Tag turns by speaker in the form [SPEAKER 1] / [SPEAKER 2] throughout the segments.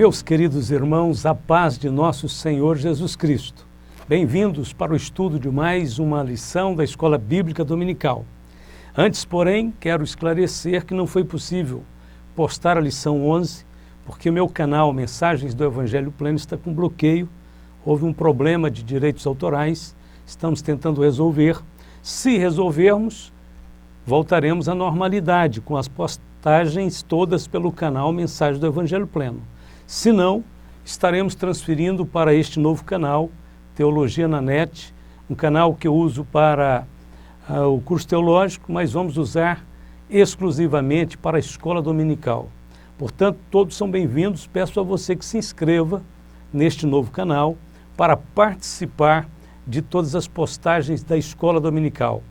[SPEAKER 1] Meus queridos irmãos, a paz de nosso Senhor Jesus Cristo. Bem-vindos para o estudo de mais uma lição da Escola Bíblica Dominical. Antes, porém, quero esclarecer que não foi possível postar a lição 11, porque o meu canal Mensagens do Evangelho Pleno está com bloqueio. Houve um problema de direitos autorais, estamos tentando resolver. Se resolvermos, voltaremos à normalidade, com as postagens todas pelo canal Mensagens do Evangelho Pleno. Se não, estaremos transferindo para este novo canal, Teologia na Net, um canal que eu uso para o curso teológico, mas vamos usar exclusivamente para a escola dominical. Portanto, todos são bem-vindos. Peço a você que se inscreva neste novo canal para participar de todas as postagens da escola dominical.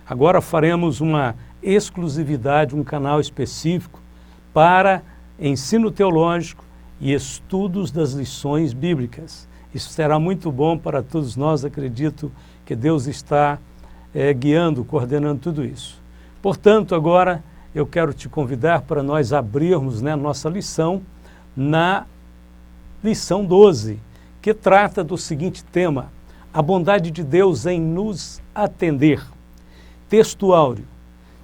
[SPEAKER 1] Agora faremos uma exclusividade, um canal específico para ensino teológico e estudos das lições bíblicas. Isso será muito bom para todos nós, acredito que Deus está guiando, coordenando tudo isso. Portanto, agora eu quero te convidar para nós abrirmos nossa lição na lição 12, que trata do seguinte tema: a bondade de Deus em nos atender. Texto áureo: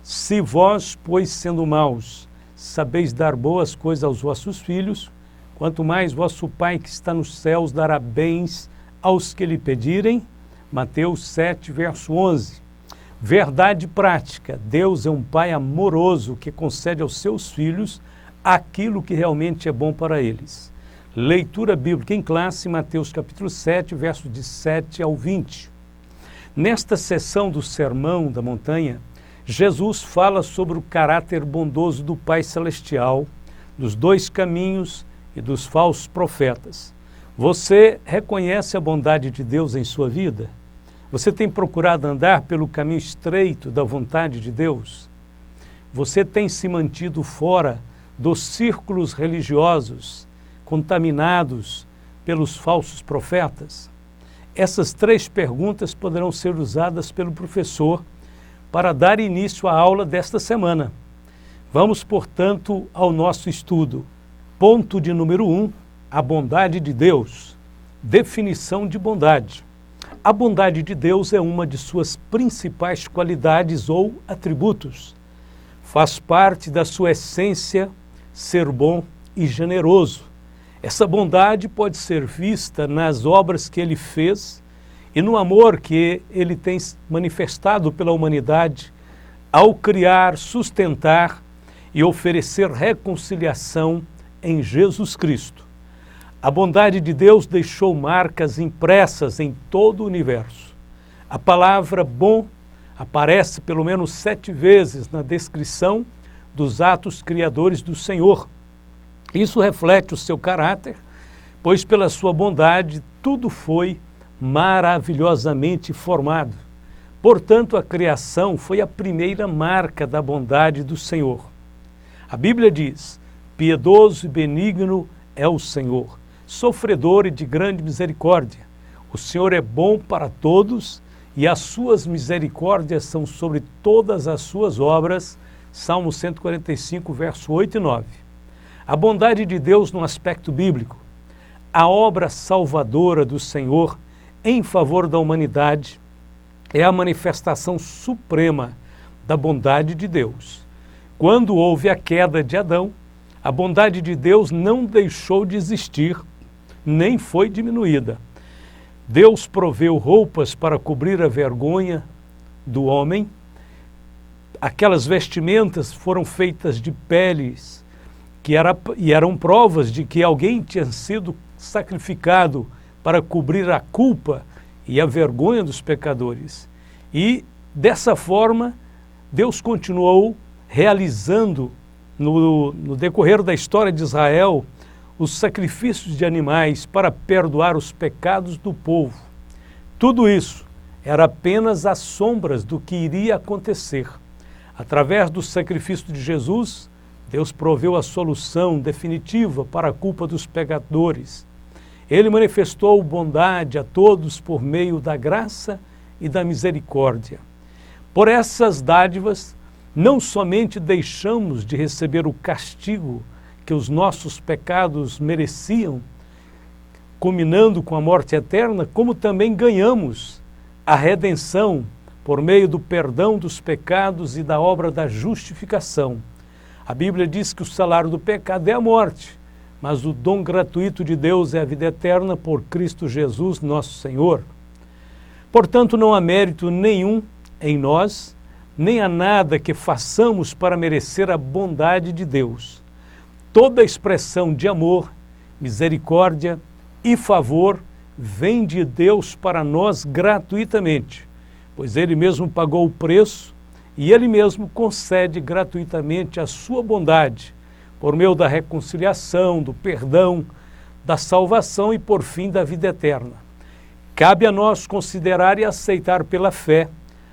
[SPEAKER 1] se vós, pois, sendo maus, sabeis dar boas coisas aos vossos filhos, quanto mais vosso Pai que está nos céus dará bens aos que lhe pedirem. Mateus 7, verso 11. Verdade prática: Deus é um Pai amoroso que concede aos seus filhos aquilo que realmente é bom para eles. Leitura bíblica em classe, Mateus capítulo 7, versos de 7 ao 20. Nesta sessão do Sermão da Montanha, Jesus fala sobre o caráter bondoso do Pai Celestial, dos dois caminhos e dos falsos profetas. Você reconhece a bondade de Deus em sua vida? Você tem procurado andar pelo caminho estreito da vontade de Deus? Você tem se mantido fora dos círculos religiosos contaminados pelos falsos profetas? Essas três perguntas poderão ser usadas pelo professor para dar início à aula desta semana. Vamos, portanto, ao nosso estudo. Ponto de número 1, a bondade de Deus. Definição de bondade. A bondade de Deus é uma de suas principais qualidades ou atributos. Faz parte da sua essência ser bom e generoso. Essa bondade pode ser vista nas obras que ele fez e no amor que ele tem manifestado pela humanidade ao criar, sustentar e oferecer reconciliação em Jesus Cristo. A bondade de Deus deixou marcas impressas em todo o universo. A palavra bom aparece pelo menos 7 vezes na descrição dos atos criadores do Senhor. Isso reflete o seu caráter, pois pela sua bondade tudo foi maravilhosamente formado. Portanto, a criação foi a primeira marca da bondade do Senhor. A Bíblia diz: piedoso e benigno é o Senhor, sofredor e de grande misericórdia. O Senhor é bom para todos e as suas misericórdias são sobre todas as suas obras. Salmo 145, verso 8 e 9. A bondade de Deus no aspecto bíblico. A obra salvadora do Senhor em favor da humanidade é a manifestação suprema da bondade de Deus. Quando houve a queda de Adão, a bondade de Deus não deixou de existir, nem foi diminuída. Deus proveu roupas para cobrir a vergonha do homem. Aquelas vestimentas foram feitas de peles e eram provas de que alguém tinha sido sacrificado para cobrir a culpa e a vergonha dos pecadores. E, dessa forma, Deus continuou realizando no decorrer da história de Israel os sacrifícios de animais para perdoar os pecados do povo. Tudo isso era apenas as sombras do que iria acontecer. Através do sacrifício de Jesus, Deus proveu a solução definitiva para a culpa dos pecadores. Ele manifestou bondade a todos por meio da graça e da misericórdia. Por essas dádivas, não somente deixamos de receber o castigo que os nossos pecados mereciam, culminando com a morte eterna, como também ganhamos a redenção por meio do perdão dos pecados e da obra da justificação. A Bíblia diz que o salário do pecado é a morte, mas o dom gratuito de Deus é a vida eterna por Cristo Jesus, nosso Senhor. Portanto, não há mérito nenhum em nós, nem há nada que façamos para merecer a bondade de Deus. Toda expressão de amor, misericórdia e favor vem de Deus para nós gratuitamente, pois Ele mesmo pagou o preço e Ele mesmo concede gratuitamente a sua bondade, por meio da reconciliação, do perdão, da salvação e, por fim, da vida eterna. Cabe a nós considerar e aceitar pela fé,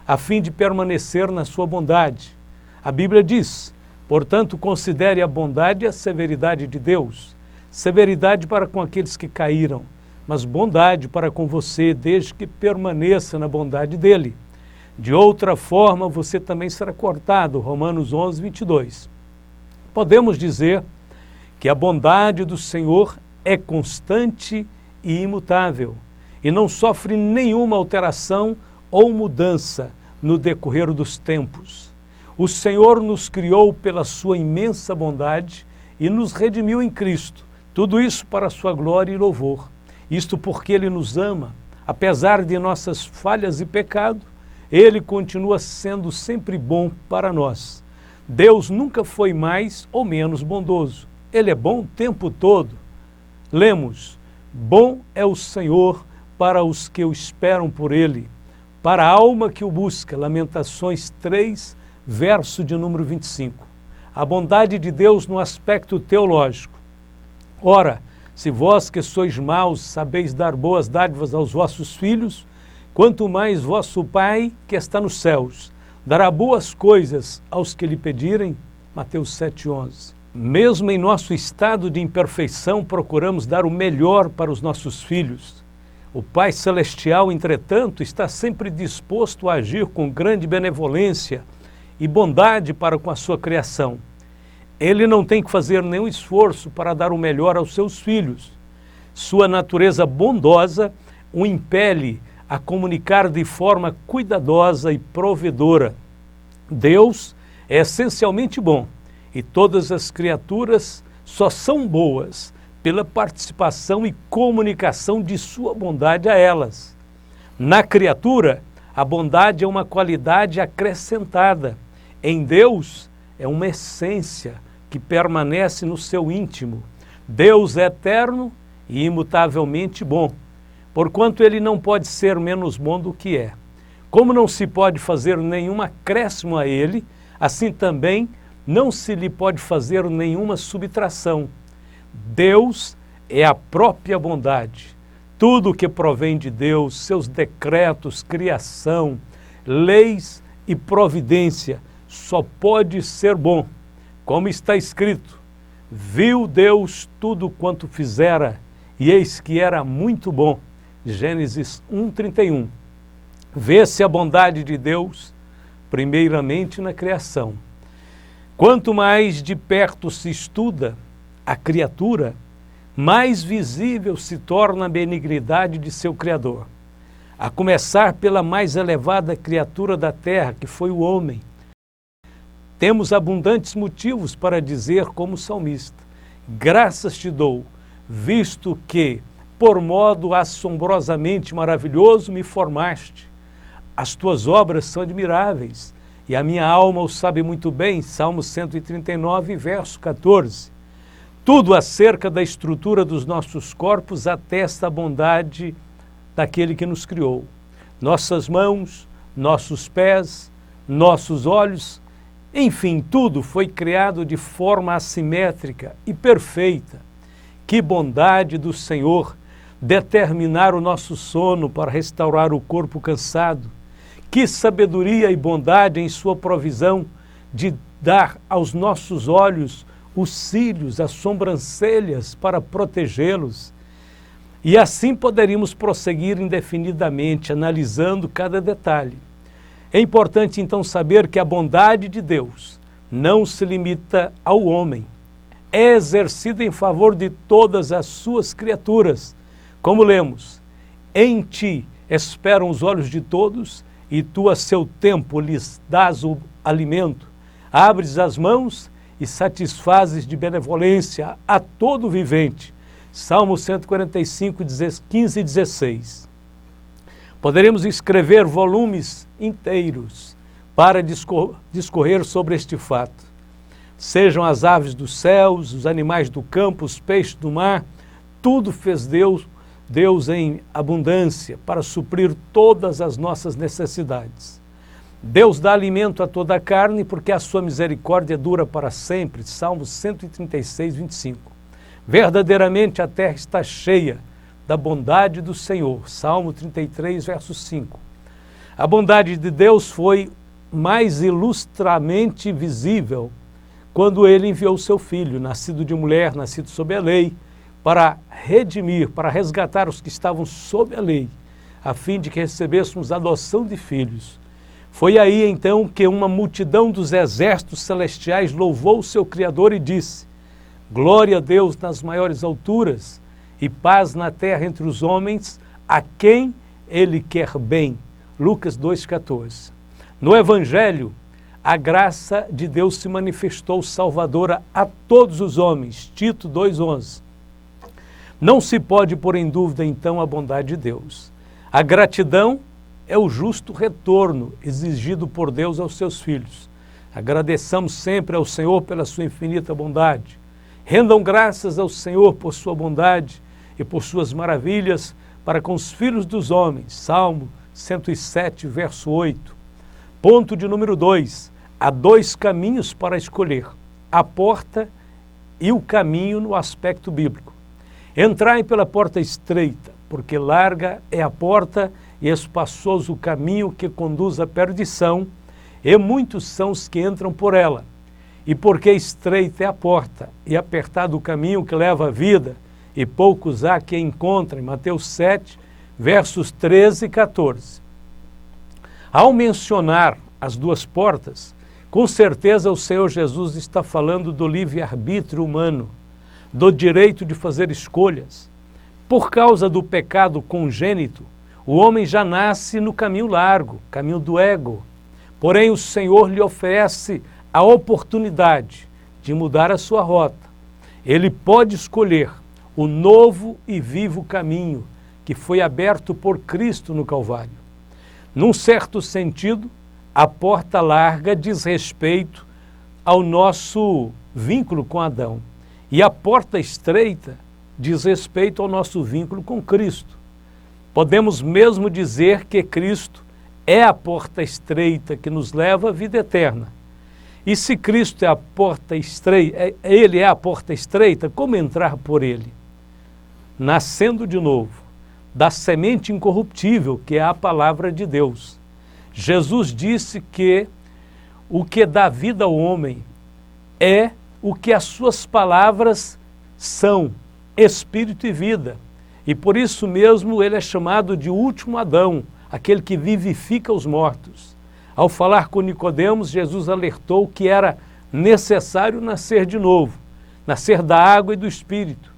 [SPEAKER 1] a fim de permanecer na sua bondade. A Bíblia diz, portanto, considere a bondade e a severidade de Deus. Severidade para com aqueles que caíram, mas bondade para com você, desde que permaneça na bondade dele. De outra forma, você também será cortado. Romanos 11, 22. Podemos dizer que a bondade do Senhor é constante e imutável, e não sofre nenhuma alteração ou mudança no decorrer dos tempos. O Senhor nos criou pela sua imensa bondade e nos redimiu em Cristo. Tudo isso para a sua glória e louvor. Isto porque Ele nos ama. Apesar de nossas falhas e pecado, Ele continua sendo sempre bom para nós. Deus nunca foi mais ou menos bondoso. Ele é bom o tempo todo. Lemos, bom é o Senhor para os que o esperam por Ele, para a alma que o busca. Lamentações 3, verso de número 25. A bondade de Deus no aspecto teológico. Ora, se vós que sois maus sabeis dar boas dádivas aos vossos filhos, quanto mais vosso Pai que está nos céus dará boas coisas aos que lhe pedirem. Mateus 7,11. Mesmo em nosso estado de imperfeição, procuramos dar o melhor para os nossos filhos. O Pai Celestial, entretanto, está sempre disposto a agir com grande benevolência e bondade para com a sua criação. Ele não tem que fazer nenhum esforço para dar o melhor aos seus filhos. Sua natureza bondosa o impele a comunicar de forma cuidadosa e provedora. Deus é essencialmente bom e todas as criaturas só são boas pela participação e comunicação de sua bondade a elas. Na criatura, a bondade é uma qualidade acrescentada. Em Deus, é uma essência que permanece no seu íntimo. Deus é eterno e imutavelmente bom, porquanto Ele não pode ser menos bom do que é. Como não se pode fazer nenhum acréscimo a Ele, assim também não se lhe pode fazer nenhuma subtração. Deus é a própria bondade. Tudo que provém de Deus, seus decretos, criação, leis e providência, só pode ser bom. Como está escrito, viu Deus tudo quanto fizera, e eis que era muito bom. Gênesis 1:31. Vê-se a bondade de Deus, primeiramente na criação. Quanto mais de perto se estuda a criatura, mais visível se torna a benignidade de seu Criador. A começar pela mais elevada criatura da terra, que foi o homem. Temos abundantes motivos para dizer como salmista, graças te dou, visto que, por modo assombrosamente maravilhoso, me formaste. As tuas obras são admiráveis, e a minha alma o sabe muito bem. Salmo 139, verso 14. Tudo acerca da estrutura dos nossos corpos atesta a bondade daquele que nos criou. Nossas mãos, nossos pés, nossos olhos, enfim, tudo foi criado de forma assimétrica e perfeita. Que bondade do Senhor determinar o nosso sono para restaurar o corpo cansado. Que sabedoria e bondade em sua provisão de dar aos nossos olhos os cílios, as sobrancelhas para protegê-los. E assim poderíamos prosseguir indefinidamente, analisando cada detalhe. É importante então saber que a bondade de Deus não se limita ao homem, é exercida em favor de todas as suas criaturas. Como lemos, em ti esperam os olhos de todos, e tu a seu tempo lhes dás o alimento. Abres as mãos e satisfazes de benevolência a todo vivente. Salmo 145, 15 e 16. Poderemos escrever volumes inteiros para discorrer sobre este fato. Sejam as aves dos céus, os animais do campo, os peixes do mar, tudo fez Deus em abundância para suprir todas as nossas necessidades. Deus dá alimento a toda a carne porque a sua misericórdia dura para sempre. Salmo 136, 25. Verdadeiramente a terra está cheia da bondade do Senhor. Salmo 33, verso 5. A bondade de Deus foi mais ilustramente visível quando ele enviou seu filho, nascido de mulher, nascido sob a lei, para redimir, para resgatar os que estavam sob a lei, a fim de que recebêssemos a adoção de filhos. Foi aí então que uma multidão dos exércitos celestiais louvou o seu Criador e disse: glória a Deus nas maiores alturas e paz na terra entre os homens, a quem ele quer bem. Lucas 2,14. No Evangelho, a graça de Deus se manifestou salvadora a todos os homens. Tito 2,11. Não se pode pôr em dúvida, então, a bondade de Deus. A gratidão é o justo retorno exigido por Deus aos seus filhos. Agradeçamos sempre ao Senhor pela sua infinita bondade. Rendam graças ao Senhor por sua bondade e por suas maravilhas para com os filhos dos homens. Salmo 107, verso 8. Ponto de número 2. Há dois caminhos para escolher: a porta e o caminho no aspecto bíblico. Entrai pela porta estreita, porque larga é a porta e espaçoso o caminho que conduz à perdição, e muitos são os que entram por ela. E porque estreita é a porta e apertado o caminho que leva à vida, e poucos há que encontrem. Mateus 7, versos 13 e 14. Ao mencionar as duas portas, com certeza o Senhor Jesus está falando do livre-arbítrio humano, do direito de fazer escolhas. Por causa do pecado congênito, o homem já nasce no caminho largo, caminho do ego. Porém, o Senhor lhe oferece a oportunidade de mudar a sua rota. Ele pode escolher o novo e vivo caminho que foi aberto por Cristo no Calvário. Num certo sentido, a porta larga diz respeito ao nosso vínculo com Adão, e a porta estreita diz respeito ao nosso vínculo com Cristo. Podemos mesmo dizer que Cristo é a porta estreita que nos leva à vida eterna. E se Cristo é a porta estreita, Ele é a porta estreita, como entrar por Ele? Nascendo de novo, da semente incorruptível, que é a palavra de Deus. Jesus disse que o que dá vida ao homem é o que as suas palavras são, espírito e vida. E por isso mesmo ele é chamado de último Adão, aquele que vivifica os mortos. Ao falar com Nicodemos, Jesus alertou que era necessário nascer de novo, nascer da água e do Espírito.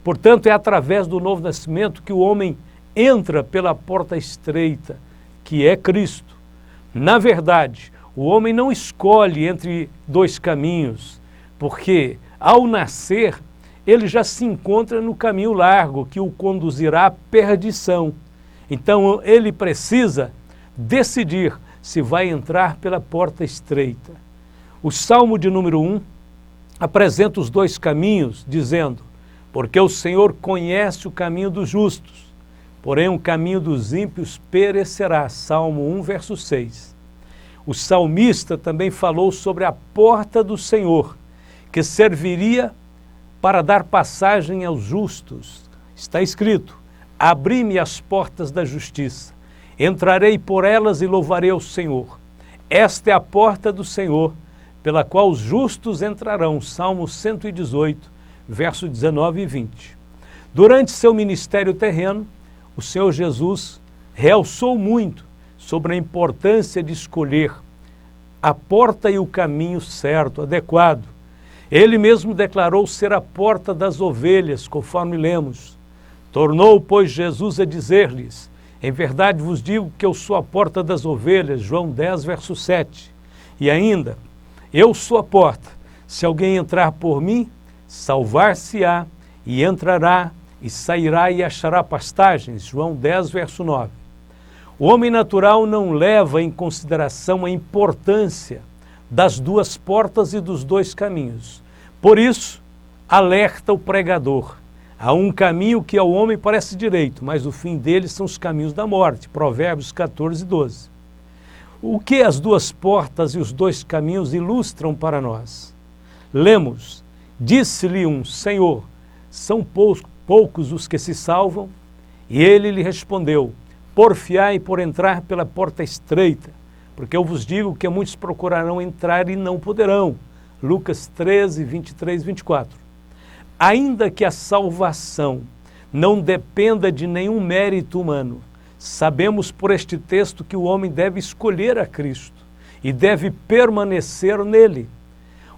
[SPEAKER 1] Portanto, é através do novo nascimento que o homem entra pela porta estreita, que é Cristo. Na verdade, o homem não escolhe entre dois caminhos, porque ao nascer, ele já se encontra no caminho largo, que o conduzirá à perdição. Então, ele precisa decidir se vai entrar pela porta estreita. O Salmo de número 1 apresenta os dois caminhos, dizendo: porque o Senhor conhece o caminho dos justos, porém o caminho dos ímpios perecerá. Salmo 1, verso 6. O salmista também falou sobre a porta do Senhor, que serviria para dar passagem aos justos. Está escrito: abri-me as portas da justiça, entrarei por elas e louvarei ao Senhor. Esta é a porta do Senhor, pela qual os justos entrarão. Salmo 118, verso 19 e 20. Durante seu ministério terreno, o Senhor Jesus realçou muito sobre a importância de escolher a porta e o caminho certo, adequado. Ele mesmo declarou ser a porta das ovelhas, conforme lemos. Tornou, pois, Jesus a dizer-lhes: em verdade vos digo que eu sou a porta das ovelhas, João 10, verso 7. E ainda, eu sou a porta. Se alguém entrar por mim, salvar-se-á, e entrará, e sairá e achará pastagens, João 10, verso 9. O homem natural não leva em consideração a importância das duas portas e dos dois caminhos. Por isso, alerta o pregador. Há um caminho que ao homem parece direito, mas o fim dele são os caminhos da morte. Provérbios 14, 12. O que as duas portas e os dois caminhos ilustram para nós? Lemos: disse-lhe um: Senhor, são poucos os que se salvam? E ele lhe respondeu: porfiai por entrar pela porta estreita, porque eu vos digo que muitos procurarão entrar e não poderão. Lucas 13, 23, 24. Ainda que a salvação não dependa de nenhum mérito humano, sabemos por este texto que o homem deve escolher a Cristo e deve permanecer nele.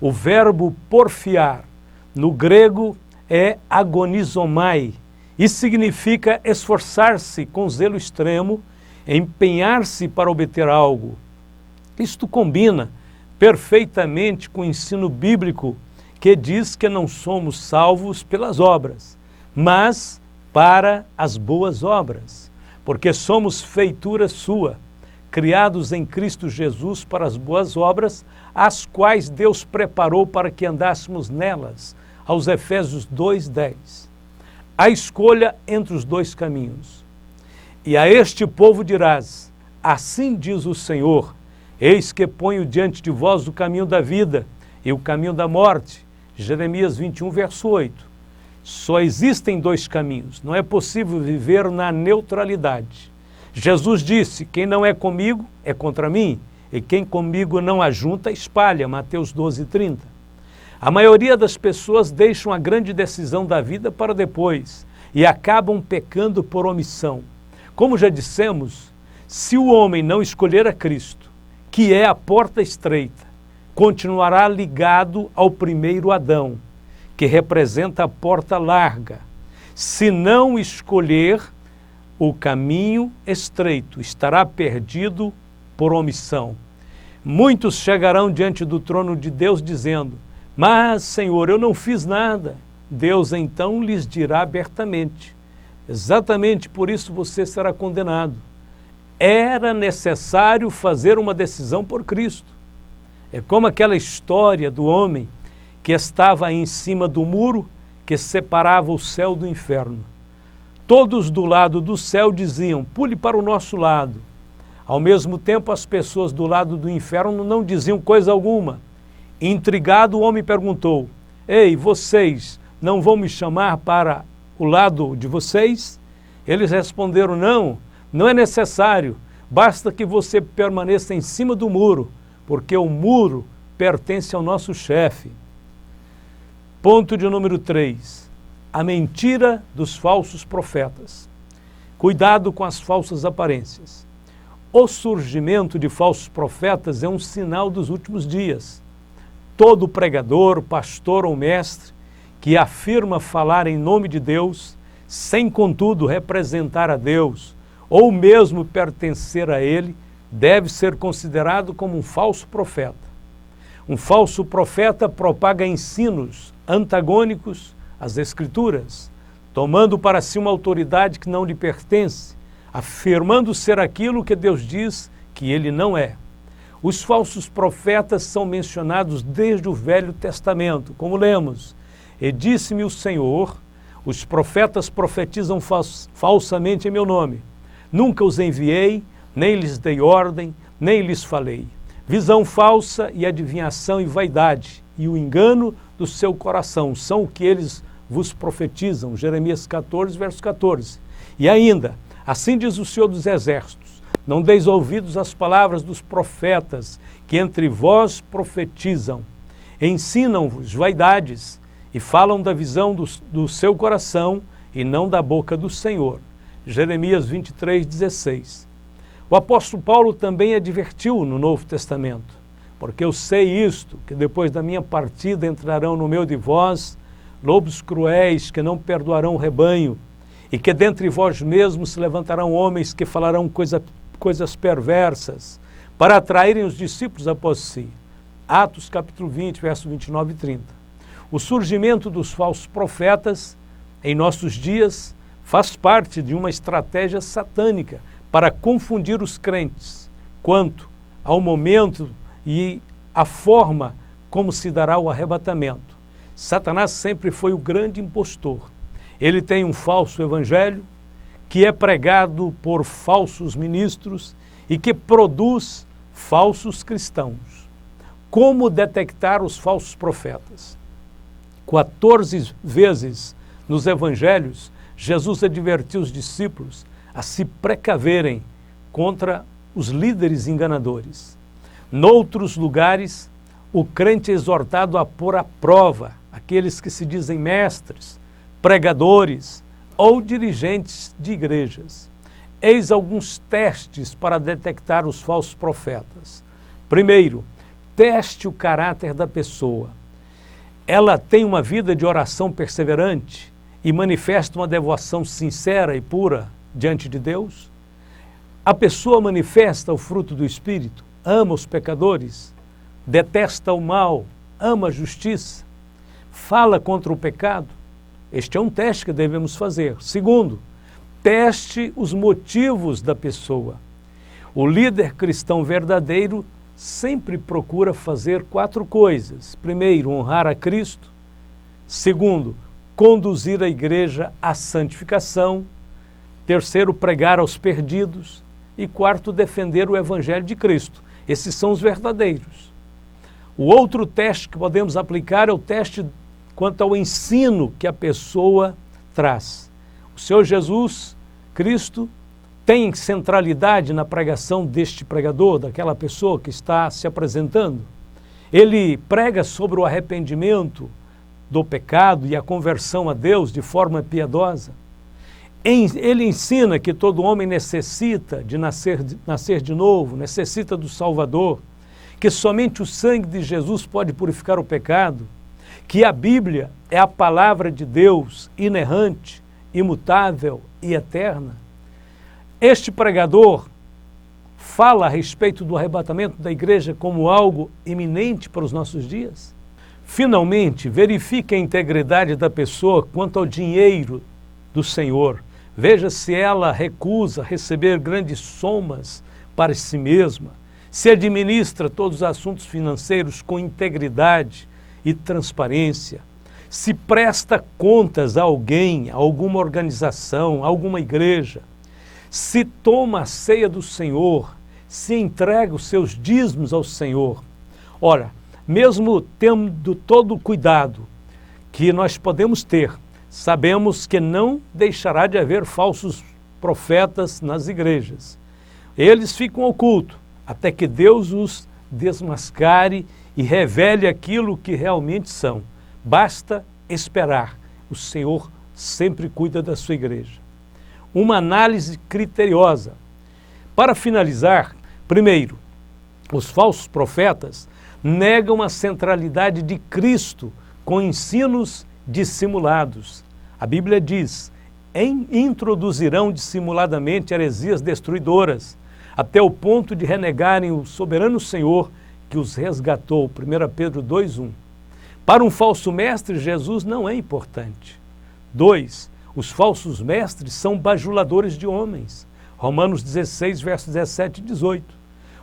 [SPEAKER 1] O verbo porfiar, no grego, é agonizomai, e significa esforçar-se com zelo extremo, empenhar-se para obter algo. Isto combina perfeitamente com o ensino bíblico que diz que não somos salvos pelas obras, mas para as boas obras, porque somos feitura sua, criados em Cristo Jesus para as boas obras, as quais Deus preparou para que andássemos nelas, aos Efésios 2:10. A escolha entre os dois caminhos. E a este povo dirás: assim diz o Senhor, eis que ponho diante de vós o caminho da vida e o caminho da morte. Jeremias 21, verso 8. Só existem dois caminhos, não é possível viver na neutralidade. Jesus disse: quem não é comigo é contra mim, e quem comigo não ajunta, espalha. Mateus 12, 30. A maioria das pessoas deixam a grande decisão da vida para depois e acabam pecando por omissão. Como já dissemos, se o homem não escolher a Cristo, que é a porta estreita, continuará ligado ao primeiro Adão, que representa a porta larga. Se não escolher o caminho estreito, estará perdido por omissão. Muitos chegarão diante do trono de Deus dizendo: mas, Senhor, eu não fiz nada. Deus então lhes dirá abertamente: exatamente por isso você será condenado. Era necessário fazer uma decisão por Cristo. É como aquela história do homem que estava em cima do muro que separava o céu do inferno. Todos do lado do céu diziam: pule para o nosso lado. Ao mesmo tempo, as pessoas do lado do inferno não diziam coisa alguma. Intrigado, o homem perguntou: ei, vocês não vão me chamar para o lado de vocês? Eles responderam: não é necessário, basta que você permaneça em cima do muro, porque o muro pertence ao nosso chefe. Ponto de número 3. A mentira dos falsos profetas. Cuidado com as falsas aparências. O surgimento de falsos profetas é um sinal dos últimos dias. Todo pregador, pastor ou mestre que afirma falar em nome de Deus, sem contudo representar a Deus, ou mesmo pertencer a Ele, deve ser considerado como um falso profeta. Um falso profeta propaga ensinos antagônicos às Escrituras, tomando para si uma autoridade que não lhe pertence, afirmando ser aquilo que Deus diz que ele não é. Os falsos profetas são mencionados desde o Velho Testamento, como lemos: e disse-me o Senhor, os profetas profetizam falsamente em meu nome. Nunca os enviei, nem lhes dei ordem, nem lhes falei. Visão falsa e adivinhação e vaidade, e o engano do seu coração são o que eles vos profetizam. Jeremias 14, verso 14. E ainda, assim diz o Senhor dos Exércitos: não deis ouvidos às palavras dos profetas que entre vós profetizam. Ensinam-vos vaidades e falam da visão do seu coração e não da boca do Senhor. Jeremias 23, 16. O apóstolo Paulo também advertiu no Novo Testamento: porque eu sei isto, que depois da minha partida entrarão no meio de vós lobos cruéis que não perdoarão o rebanho, e que dentre vós mesmos se levantarão homens que falarão coisas perversas, para atraírem os discípulos após si. Atos capítulo 20, versos 29 e 30. O surgimento dos falsos profetas em nossos dias faz parte de uma estratégia satânica para confundir os crentes quanto ao momento e a forma como se dará o arrebatamento. Satanás sempre foi o grande impostor. Ele tem um falso evangelho que é pregado por falsos ministros e que produz falsos cristãos. Como detectar os falsos profetas? 14 vezes nos evangelhos, Jesus advertiu os discípulos a se precaverem contra os líderes enganadores. Noutros lugares, o crente é exortado a pôr à prova aqueles que se dizem mestres, pregadores ou dirigentes de igrejas. Eis alguns testes para detectar os falsos profetas. Primeiro, teste o caráter da pessoa. Ela tem uma vida de oração perseverante e manifesta uma devoção sincera e pura diante de Deus? A pessoa manifesta o fruto do Espírito, ama os pecadores, detesta o mal, ama a justiça, fala contra o pecado? Este é um teste que devemos fazer. Segundo, teste os motivos da pessoa. O líder cristão verdadeiro sempre procura fazer 4 coisas. Primeiro, honrar a Cristo. Segundo, conduzir a igreja à santificação. Terceiro, pregar aos perdidos. E quarto, defender o evangelho de Cristo. Esses são os verdadeiros. O outro teste que podemos aplicar é o teste quanto ao ensino que a pessoa traz. O Senhor Jesus Cristo tem centralidade na pregação deste pregador, daquela pessoa que está se apresentando. Ele prega sobre o arrependimento do pecado e a conversão a Deus de forma piedosa. Ele ensina que todo homem necessita de nascer de novo, necessita do Salvador, que somente o sangue de Jesus pode purificar o pecado, que a Bíblia é a palavra de Deus, inerrante, imutável e eterna. Este pregador fala a respeito do arrebatamento da igreja como algo iminente para os nossos dias. Finalmente, verifique a integridade da pessoa quanto ao dinheiro do Senhor. Veja se ela recusa receber grandes somas para si mesma, se administra todos os assuntos financeiros com integridade e transparência, se presta contas a alguém, a alguma organização, a alguma igreja, se toma a ceia do Senhor, se entrega os seus dízimos ao Senhor. Ora, mesmo tendo todo o cuidado que nós podemos ter, sabemos que não deixará de haver falsos profetas nas igrejas. Eles ficam ocultos até que Deus os desmascare e revele aquilo que realmente são. Basta esperar. O Senhor sempre cuida da sua igreja. Uma análise criteriosa. Para finalizar, primeiro, os falsos profetas negam a centralidade de Cristo com ensinos dissimulados. A Bíblia diz: introduzirão dissimuladamente heresias destruidoras, até o ponto de renegarem o soberano Senhor que os resgatou. 1 Pedro 2:1. Para um falso mestre, Jesus não é importante. 2. Os falsos mestres são bajuladores de homens. Romanos 16, versos 17 e 18.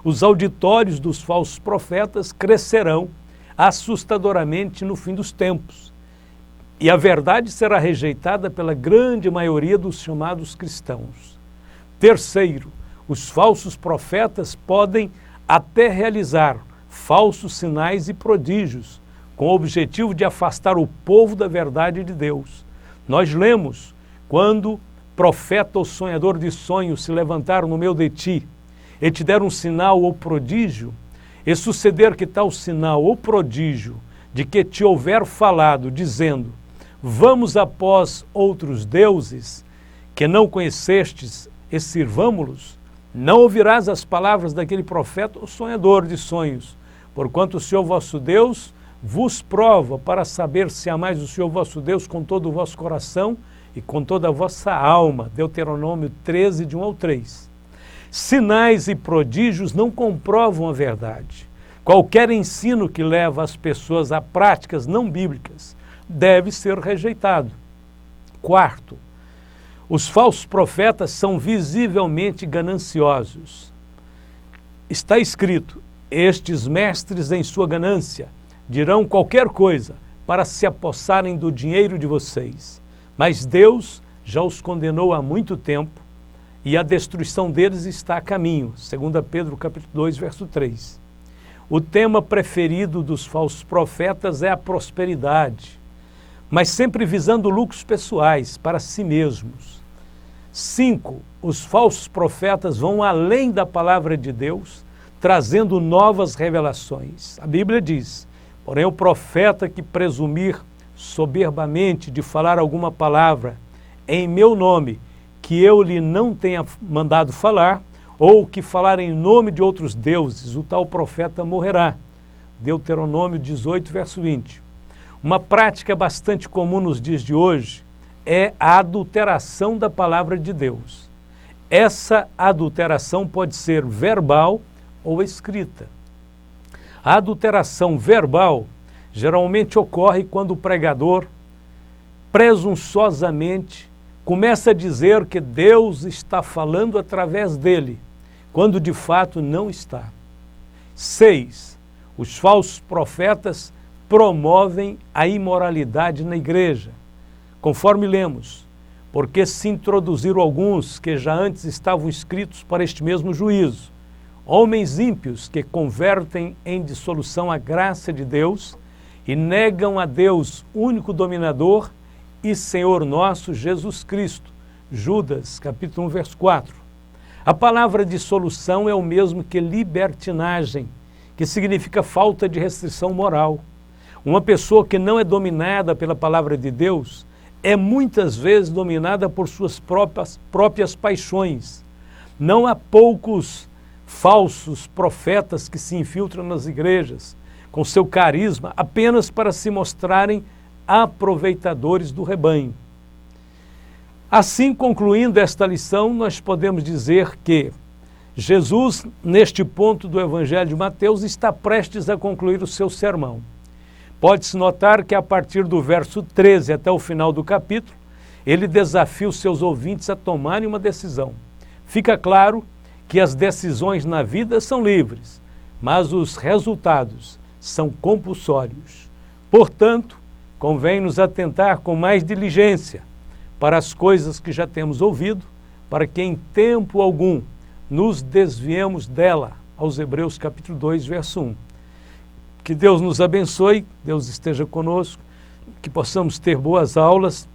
[SPEAKER 1] Os auditórios dos falsos profetas crescerão assustadoramente no fim dos tempos. E a verdade será rejeitada pela grande maioria dos chamados cristãos. Terceiro, os falsos profetas podem até realizar falsos sinais e prodígios, com o objetivo de afastar o povo da verdade de Deus. Nós lemos: quando profeta ou sonhador de sonhos se levantaram no meio de ti, e te deram um sinal ou prodígio, e suceder que tal sinal ou prodígio de que te houver falado, dizendo: vamos após outros deuses que não conhecestes e sirvamo-los, não ouvirás as palavras daquele profeta ou sonhador de sonhos, porquanto o Senhor vosso Deus vos prova para saber se amais o Senhor vosso Deus com todo o vosso coração e com toda a vossa alma. Deuteronômio 13, de 1 ao 3. Sinais e prodígios não comprovam a verdade. Qualquer ensino que leva as pessoas a práticas não bíblicas deve ser rejeitado. Quarto, os falsos profetas são visivelmente gananciosos. Está escrito: estes mestres em sua ganância dirão qualquer coisa para se apossarem do dinheiro de vocês. Mas Deus já os condenou há muito tempo e a destruição deles está a caminho. 2 Pedro capítulo 2, verso 3. O tema preferido dos falsos profetas é a prosperidade, mas sempre visando lucros pessoais para si mesmos. 5. Os falsos profetas vão além da palavra de Deus, trazendo novas revelações. A Bíblia diz: porém o profeta que presumir soberbamente de falar alguma palavra em meu nome, que eu lhe não tenha mandado falar, ou que falar em nome de outros deuses, o tal profeta morrerá. Deuteronômio 18, verso 20. Uma prática bastante comum nos dias de hoje é a adulteração da palavra de Deus. Essa adulteração pode ser verbal ou escrita. A adulteração verbal geralmente ocorre quando o pregador, presunçosamente, começa a dizer que Deus está falando através dele, quando de fato não está. 6. Os falsos profetas promovem a imoralidade na igreja. Conforme lemos, porque se introduziram alguns que já antes estavam escritos para este mesmo juízo, homens ímpios que convertem em dissolução a graça de Deus e negam a Deus, único dominador e Senhor nosso Jesus Cristo. Judas, capítulo 1, verso 4. A palavra dissolução é o mesmo que libertinagem, que significa falta de restrição moral. Uma pessoa que não é dominada pela palavra de Deus é muitas vezes dominada por suas próprias paixões. Não há poucos falsos profetas que se infiltram nas igrejas com seu carisma apenas para se mostrarem aproveitadores do rebanho. Assim, concluindo esta lição, nós podemos dizer que Jesus, neste ponto do Evangelho de Mateus, está prestes a concluir o seu sermão. Pode-se notar que a partir do verso 13 até o final do capítulo, ele desafia os seus ouvintes a tomarem uma decisão. Fica claro que as decisões na vida são livres, mas os resultados são compulsórios. Portanto, convém nos atentar com mais diligência para as coisas que já temos ouvido, para que em tempo algum nos desviemos dela. Aos Hebreus capítulo 2, verso 1. Que Deus nos abençoe, Deus esteja conosco, que possamos ter boas aulas,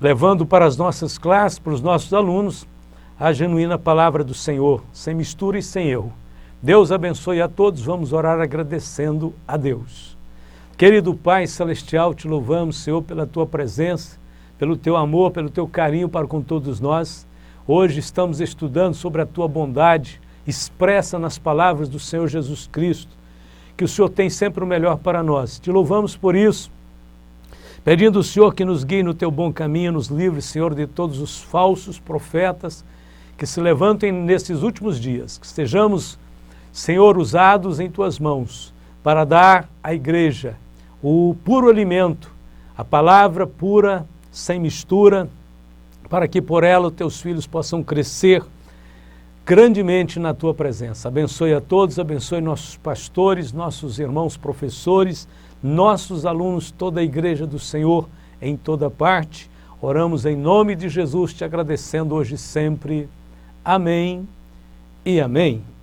[SPEAKER 1] levando para as nossas classes, para os nossos alunos, a genuína palavra do Senhor, sem mistura e sem erro. Deus abençoe a todos, vamos orar agradecendo a Deus. Querido Pai Celestial, te louvamos, Senhor, pela Tua presença, pelo Teu amor, pelo Teu carinho para com todos nós. Hoje estamos estudando sobre a Tua bondade, expressa nas palavras do Senhor Jesus Cristo, que o Senhor tem sempre o melhor para nós. Te louvamos por isso, pedindo ao Senhor que nos guie no Teu bom caminho, nos livre, Senhor, de todos os falsos profetas que se levantem nesses últimos dias, que estejamos, Senhor, usados em Tuas mãos para dar à igreja o puro alimento, a palavra pura, sem mistura, para que por ela os Teus filhos possam crescer grandemente na Tua presença. Abençoe a todos, abençoe nossos pastores, nossos irmãos professores, nossos alunos, toda a igreja do Senhor em toda parte. Oramos em nome de Jesus, te agradecendo hoje e sempre. Amém e amém.